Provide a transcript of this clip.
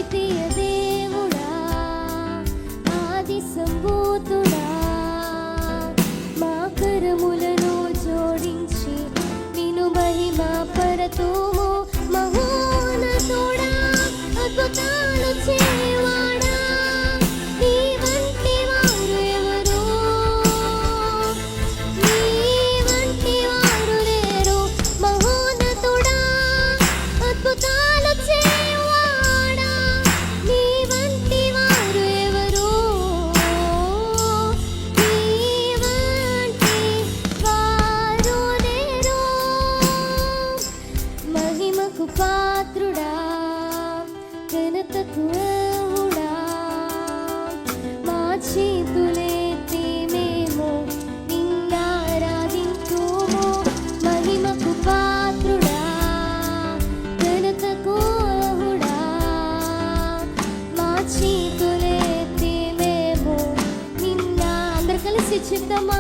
అద్వితీయ దేవుడా, ఆది సంభూతుడా, మా కరములను జోడించి నిన్ను మహిమ పరతుము. మహోన్నతుడా, అద్భుతాలు చేయవాడా, నీ వంటి వారు ఎవరు, నీ వంటి వారు లేరు. మహోన్నతుడా, అద్భుతాలు చేయవాడా, నీ వంటి వారు ఎవరు, నీ వంటి వారు లేరు. మహిమకు పాత్రుడా, ఘనతకు అర్హుడా, మా చేతులెత్తి మేము నిన్నారాధింతుము. మహిమకు పాత్రుడా, ఘనతకు అర్హుడా, మా చేతులెత్తి మేము అందరు కలిసి చెప్తామా.